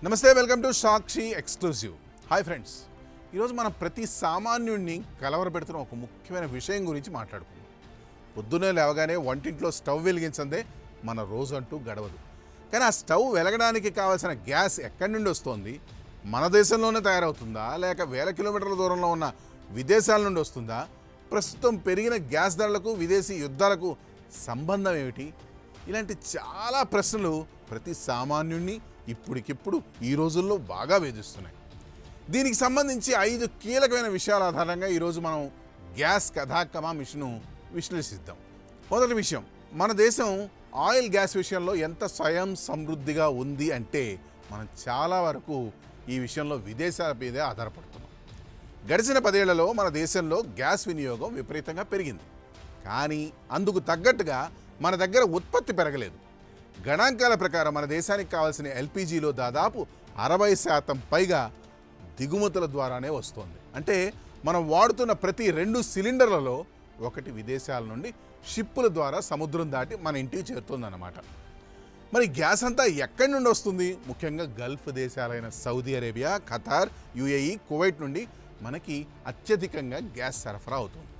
నమస్తే, welcome to Sakshi exclusive. Hi friends, ఈరోజు మనం ప్రతి సామాన్యుడిని కలవరపెడుతున్న ఒక ముఖ్యమైన విషయం గురించి మాట్లాడుకుందాం. పొద్దున్నే లేవగానే వంటింట్లో స్టవ్ వెలిగించందే మన రోజు అంటూ గడవదు. కానీ ఆ స్టవ్ వెలగడానికి కావాల్సిన గ్యాస్ ఎక్కడి నుండి వస్తుంది? మన దేశంలోనే తయారవుతుందా, లేక వేల కిలోమీటర్ల దూరంలో ఉన్న విదేశాల నుండి వస్తుందా? ప్రస్తుతం పెరిగిన గ్యాస్ ధరలకు విదేశీ యుద్ధాలకు సంబంధం ఏమిటి? ఇలాంటి చాలా ప్రశ్నలు ప్రతి సామాన్యుడిని ఇప్పటికిప్పుడు ఈ రోజుల్లో బాగా వేధిస్తున్నాయి. దీనికి సంబంధించి 5 కీలకమైన విషయాల ఆధారంగా ఈరోజు మనం గ్యాస్ కథాకమా మిషన్ను విశ్లేషిద్దాం. మొదటి విషయం, మన దేశం ఆయిల్ గ్యాస్ విషయంలో ఎంత స్వయం సమృద్ధిగా ఉంది అంటే మనం చాలా వరకు ఈ విషయంలో విదేశాల మీదే ఆధారపడుతున్నాం. గడిచిన 10 ఏళ్లలో మన దేశంలో గ్యాస్ వినియోగం విపరీతంగా పెరిగింది. కానీ అందుకు తగ్గట్టుగా మన దగ్గర ఉత్పత్తి పెరగలేదు. గణాంకాల ప్రకారం మన దేశానికి కావాల్సిన ఎల్పిజిలో దాదాపు 60% పైగా దిగుమతుల ద్వారానే వస్తుంది. అంటే మనం వాడుతున్న ప్రతి 2 సిలిండర్లలో ఒకటి విదేశాల నుండి షిప్పుల ద్వారా సముద్రం దాటి మన ఇంటికి చేరుతుందన్నమాట. మరి గ్యాస్ అంతా ఎక్కడి నుండి వస్తుంది? ముఖ్యంగా గల్ఫ్ దేశాలైన Saudi Arabia, Qatar, UAE, Kuwait నుండి మనకి అత్యధికంగా గ్యాస్ సరఫరా అవుతుంది.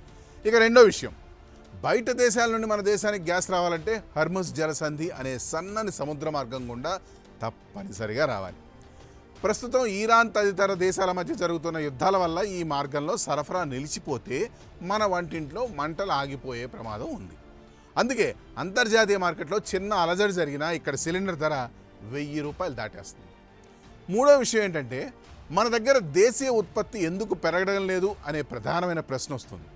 ఇక రెండో విషయం, బయట దేశాల నుండి మన దేశానికి గ్యాస్ రావాలంటే హర్ముజ్ జలసంధి అనే సన్నని సముద్ర మార్గం గుండా తప్పనిసరిగా రావాలి. ప్రస్తుతం ఇరాన్ తదితర దేశాల మధ్య జరుగుతున్న యుద్ధాల వల్ల ఈ మార్గంలో సరఫరా నిలిచిపోతే మన వంటింట్లో మంటలు ఆగిపోయే ప్రమాదం ఉంది. అందుకే అంతర్జాతీయ మార్కెట్లో చిన్న అలజడి జరిగినా ఇక్కడ సిలిండర్ ధర 1000 రూపాయలు దాటేస్తుంది. మూడో విషయం ఏంటంటే, మన దగ్గర దేశీయ ఉత్పత్తి ఎందుకు పెరగడం లేదు అనే ప్రధానమైన ప్రశ్న వస్తుంది.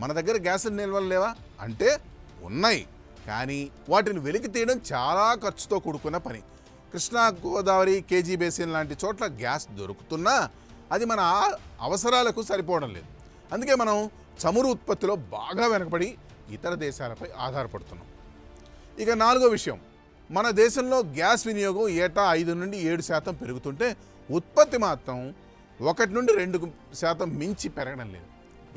మన దగ్గర గ్యాస్ నిల్వలు లేవా అంటే ఉన్నాయి, కానీ వాటిని వెలికి తీయడం చాలా ఖర్చుతో కూడుకున్న పని. కృష్ణా, గోదావరి, కేజీ బేసిన్ లాంటి చోట్ల గ్యాస్ దొరుకుతున్నా అది మన అవసరాలకు సరిపోవడం లేదు. అందుకే మనం చమురు ఉత్పత్తిలో బాగా వెనకబడి ఇతర దేశాలపై ఆధారపడుతున్నాం. ఇక నాలుగో విషయం, మన దేశంలో గ్యాస్ వినియోగం ఏటా 5 నుండి 7% పెరుగుతుంటే ఉత్పత్తి మాత్రం 1 నుండి 2% మించి పెరగడం లేదు.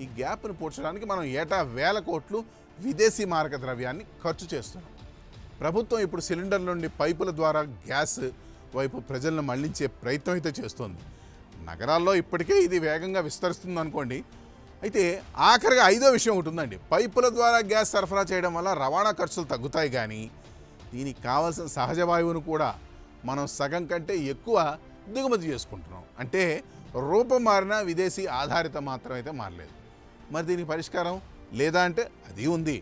ఈ గ్యాప్ను పూడ్చడానికి మనం ఏటా 1000 కోట్లు విదేశీ మారక ద్రవ్యాన్ని ఖర్చు చేస్తున్నాం. ప్రభుత్వం ఇప్పుడు సిలిండర్ నుండి పైపుల ద్వారా గ్యాస్ వైపు ప్రజలను మళ్లించే ప్రయత్నం అయితే చేస్తోంది. నగరాల్లో ఇప్పటికే ఇది వేగంగా విస్తరిస్తుంది అనుకోండి. అయితే ఆఖరిగా 5వ విషయం ఒకటి ఉందండి. పైపుల ద్వారా గ్యాస్ సరఫరా చేయడం వల్ల రవాణా ఖర్చులు తగ్గుతాయి, కానీ దీనికి కావాల్సిన సహజ వాయువును కూడా మనం సగం కంటే ఎక్కువ దిగుమతి చేసుకుంటున్నాం. అంటే రూపం మారిన విదేశీ ఆధారిత మాత్రం అయితే మారలేదు. మరి దీనికి పరిష్కారం లేదా అంటే అది ఉంది.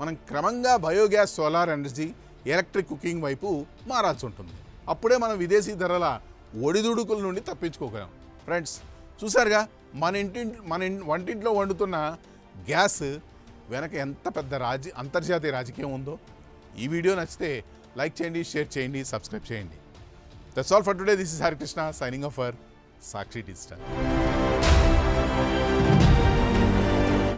మనం క్రమంగా biogas, solar energy, electric cooking వైపు మారాల్సి ఉంటుంది. అప్పుడే మనం విదేశీ ధరల ఒడిదుడుకుల నుండి తప్పించుకోగలం. ఫ్రెండ్స్, చూసారుగా మన వంటింట్లో వండుతున్న గ్యాస్ వెనక ఎంత పెద్ద అంతర్జాతీయ రాజకీయం ఉందో. ఈ వీడియో నచ్చితే లైక్ చేయండి, షేర్ చేయండి, సబ్స్క్రైబ్ చేయండి. That's all for today. This is Harikrishna signing off for Sakshi digital.